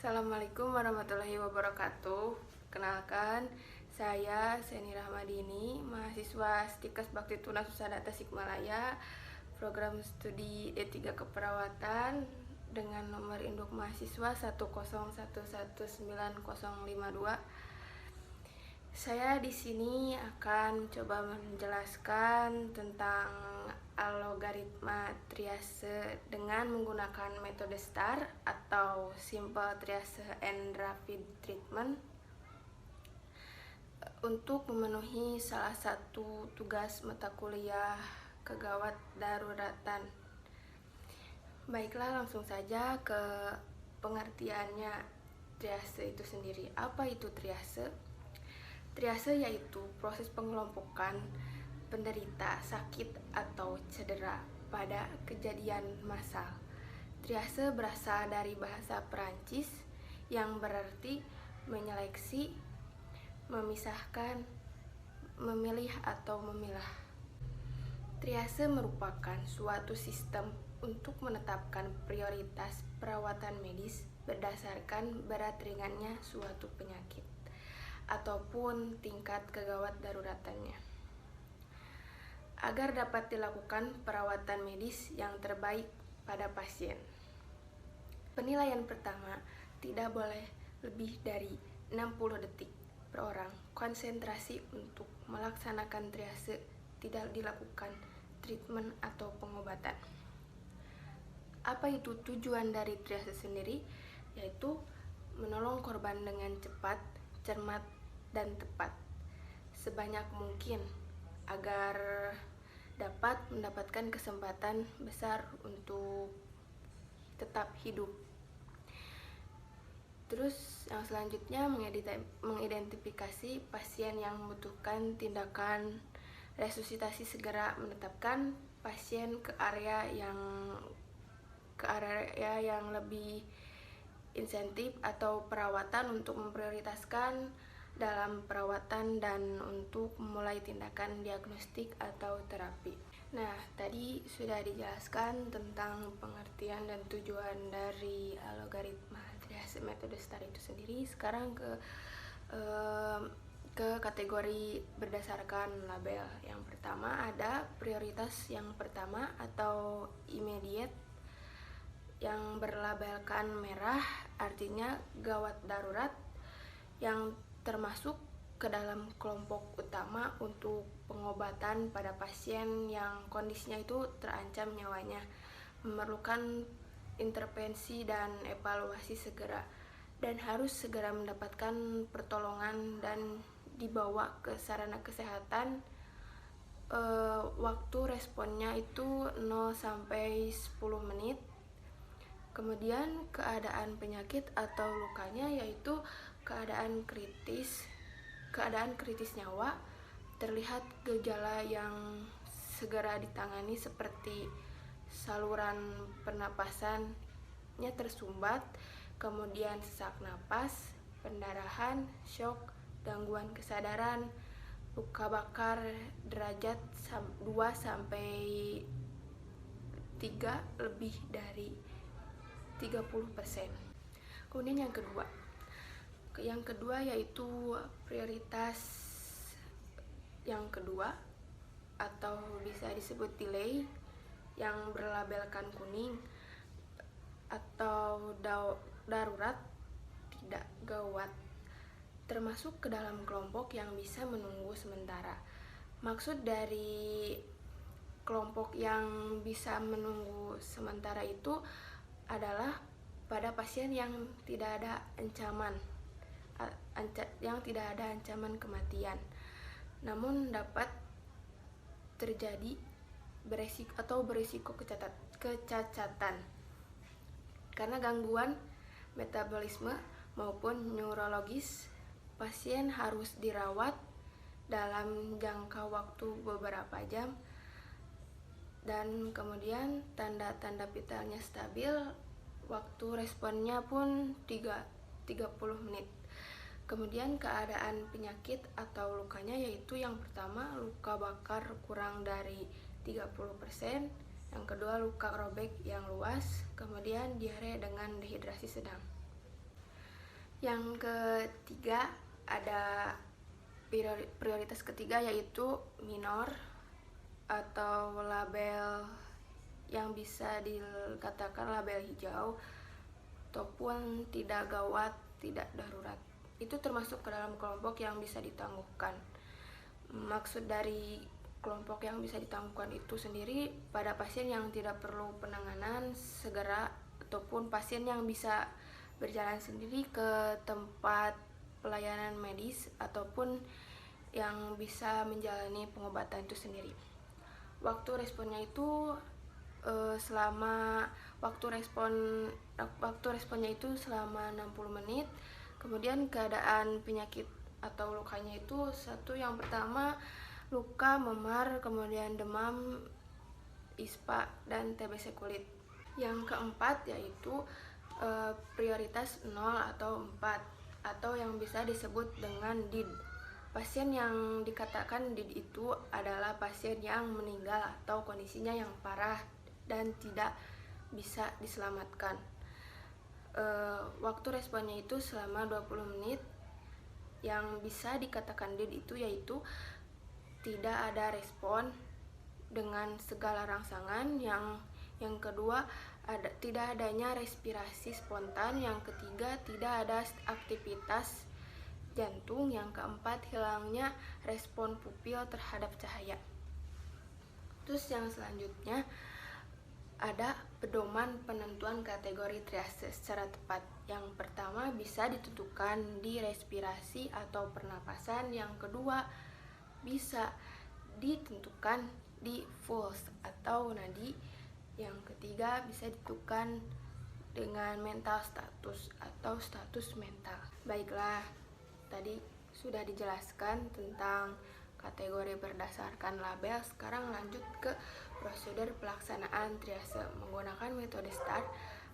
Assalamualaikum warahmatullahi wabarakatuh. Kenalkan, saya Seni Rahmadini, mahasiswa Stikes Bakti Tuna Susada Tasikmalaya, program studi D3 Keperawatan dengan nomor induk mahasiswa 1011952. Saya di sini akan coba menjelaskan tentang algoritma triase dengan menggunakan metode STAR atau Simple Triage and Rapid Treatment untuk memenuhi salah satu tugas mata kuliah kegawat daruratan. Baiklah, langsung saja ke pengertiannya triase itu sendiri. Apa itu triase? Triase yaitu proses pengelompokan penderita sakit atau cedera pada kejadian massal. Triase berasal dari bahasa Perancis yang berarti menyeleksi, memisahkan, memilih atau memilah. Triase merupakan suatu sistem untuk menetapkan prioritas perawatan medis berdasarkan berat ringannya suatu penyakit ataupun tingkat kegawat daruratannya, agar dapat dilakukan perawatan medis yang terbaik pada pasien. Penilaian pertama, tidak boleh lebih dari 60 detik per orang. Konsentrasi untuk melaksanakan triase, tidak dilakukan treatment atau pengobatan. Apa itu tujuan dari triase sendiri? Yaitu menolong korban dengan cepat, cermat, dan tepat sebanyak mungkin agar dapat mendapatkan kesempatan besar untuk tetap hidup. Terus yang selanjutnya, mengidentifikasi pasien yang membutuhkan tindakan resusitasi, segera menetapkan pasien ke area yang lebih insentif atau perawatan untuk memprioritaskan dalam perawatan dan untuk memulai tindakan diagnostik atau terapi. Nah, tadi sudah dijelaskan tentang pengertian dan tujuan dari algoritma triase metode STAR itu sendiri. Sekarang ke kategori berdasarkan label. Yang pertama ada prioritas yang pertama atau immediate yang berlabelkan merah, artinya gawat darurat, yang termasuk ke dalam kelompok utama untuk pengobatan pada pasien yang kondisinya itu terancam nyawanya, memerlukan intervensi dan evaluasi segera, dan harus segera mendapatkan pertolongan dan dibawa ke sarana kesehatan. Waktu responnya itu 0 sampai 10 menit. Kemudian keadaan penyakit atau lukanya yaitu keadaan kritis nyawa, terlihat gejala yang segera ditangani seperti saluran pernapasannya tersumbat, kemudian sesak napas, pendarahan, shock, gangguan kesadaran, luka bakar derajat 2 sampai 3 lebih dari 30%. Kemudian yang kedua yaitu prioritas yang kedua atau bisa disebut delay yang berlabelkan kuning atau darurat tidak gawat, termasuk ke dalam kelompok yang bisa menunggu sementara. Maksud dari kelompok yang bisa menunggu sementara itu adalah pada pasien yang tidak ada ancaman kematian, namun dapat terjadi berisiko kecacatan karena gangguan metabolisme maupun neurologis. Pasien harus dirawat dalam jangka waktu beberapa jam, dan kemudian tanda-tanda vitalnya stabil, waktu responnya pun 30 menit. Kemudian keadaan penyakit atau lukanya yaitu yang pertama luka bakar kurang dari 30%, yang kedua luka robek yang luas, kemudian diare dengan dehidrasi sedang. Yang ketiga, ada prioritas ketiga, yaitu minor atau label yang bisa dikatakan label hijau ataupun tidak gawat, tidak darurat. Itu termasuk ke dalam kelompok yang bisa ditangguhkan. Maksud dari kelompok yang bisa ditangguhkan itu sendiri pada pasien yang tidak perlu penanganan segera ataupun pasien yang bisa berjalan sendiri ke tempat pelayanan medis ataupun yang bisa menjalani pengobatan itu sendiri. Waktu responnya itu waktu responnya itu selama 60 menit. Kemudian keadaan penyakit atau lukanya itu yang pertama luka, memar, kemudian demam, ispa, dan TBC kulit. Yang keempat yaitu prioritas 0 atau 4 atau yang bisa disebut dengan DID. Pasien yang dikatakan DID itu adalah pasien yang meninggal atau kondisinya yang parah dan tidak bisa diselamatkan. Waktu responnya itu selama 20 menit. Yang bisa dikatakan DID itu yaitu tidak ada respon dengan segala rangsangan. Yang kedua, tidak adanya respirasi spontan. Yang ketiga, tidak ada aktivitas jantung. Yang keempat, hilangnya respon pupil terhadap cahaya. Terus yang selanjutnya ada pedoman penentuan kategori triase secara tepat. Yang pertama bisa ditentukan di respirasi atau pernapasan. Yang kedua bisa ditentukan di pulse atau nadi. Yang ketiga bisa ditentukan dengan mental status atau status mental. Baiklah, tadi sudah dijelaskan tentang kategori berdasarkan label. Sekarang lanjut ke prosedur pelaksanaan triase menggunakan metode STAR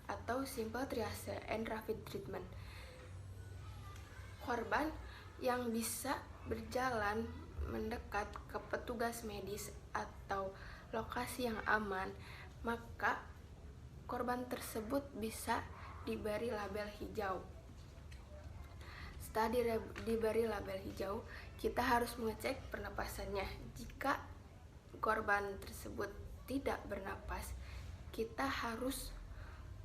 atau Simple Triage and Rapid Treatment. Korban yang bisa berjalan mendekat ke petugas medis atau lokasi yang aman, maka korban tersebut bisa diberi label hijau. Setelah diberi label hijau, kita harus mengecek pernapasannya. Jika korban tersebut tidak bernapas, kita harus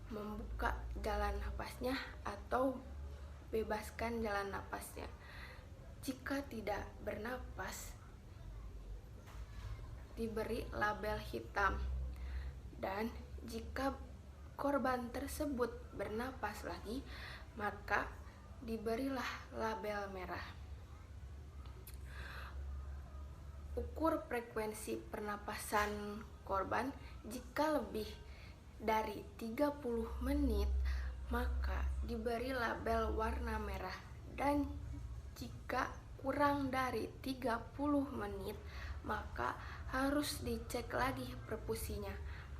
membuka jalan napasnya atau bebaskan jalan napasnya. Jika tidak bernapas, diberi label hitam. Dan jika korban tersebut bernapas lagi, maka diberilah label merah. Ukur frekuensi pernapasan korban. Jika lebih dari 30 menit, maka diberi label warna merah. Dan jika kurang dari 30 menit, maka harus dicek lagi perfusinya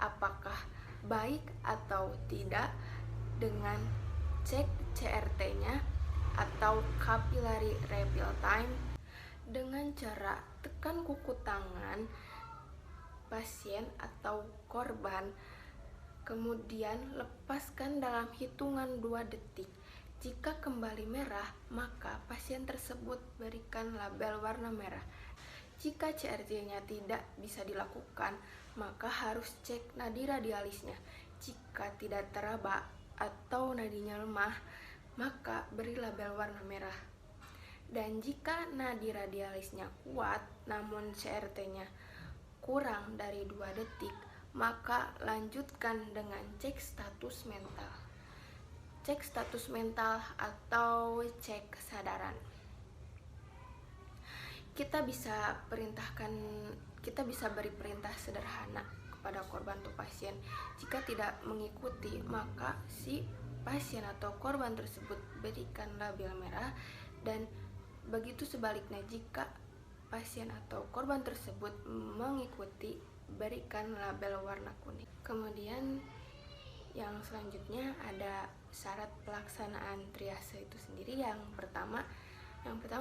apakah baik atau tidak dengan cek CRT-nya atau capillary refill time dengan cara tekan kuku tangan pasien atau korban, kemudian lepaskan dalam hitungan 2 detik. Jika kembali merah, maka pasien tersebut berikan label warna merah. Jika CRT-nya tidak bisa dilakukan, maka harus cek nadi radialisnya. Jika tidak teraba atau nadinya lemah, maka beri label warna merah. Dan jika nadi radialisnya kuat namun CRT-nya kurang dari 2 detik, maka lanjutkan dengan cek status mental. Cek status mental atau cek kesadaran. Kita bisa beri perintah sederhana kepada korban atau pasien. Jika tidak mengikuti, maka si pasien atau korban tersebut berikan label merah, dan begitu sebaliknya, jika pasien atau korban tersebut mengikuti, berikan label warna kuning. Kemudian yang selanjutnya ada syarat pelaksanaan triase itu sendiri. Yang pertama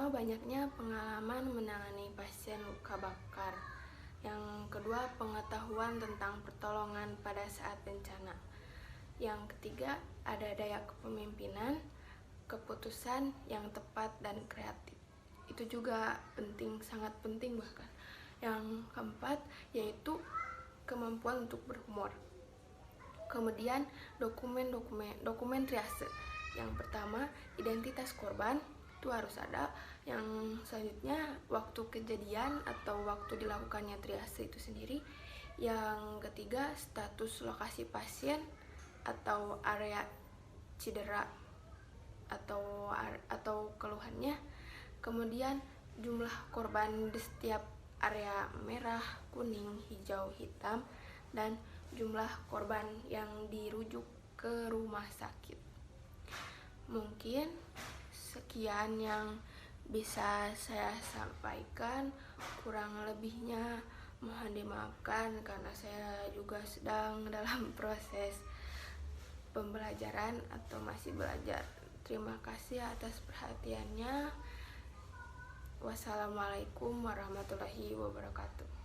banyaknya pengalaman menangani pasien luka bakar. Yang kedua, pengetahuan tentang pertolongan pada saat bencana. Yang ketiga, ada daya kepemimpinan. keputusan yang tepat dan kreatif. Itu juga penting, sangat penting bahkan. Yang keempat yaitu kemampuan untuk berhumor. Kemudian dokumen triase. Yang pertama, identitas korban itu harus ada. Yang selanjutnya, waktu kejadian atau waktu dilakukannya triase itu sendiri. Yang ketiga, status lokasi pasien atau area cedera atau keluhannya. Kemudian jumlah korban di setiap area merah, kuning, hijau, hitam, dan jumlah korban yang dirujuk ke rumah sakit. Mungkin sekian yang bisa saya sampaikan, kurang lebihnya mohon dimaafkan karena saya juga sedang dalam proses pembelajaran atau masih belajar. Terima kasih atas perhatiannya. Wassalamualaikum warahmatullahi wabarakatuh.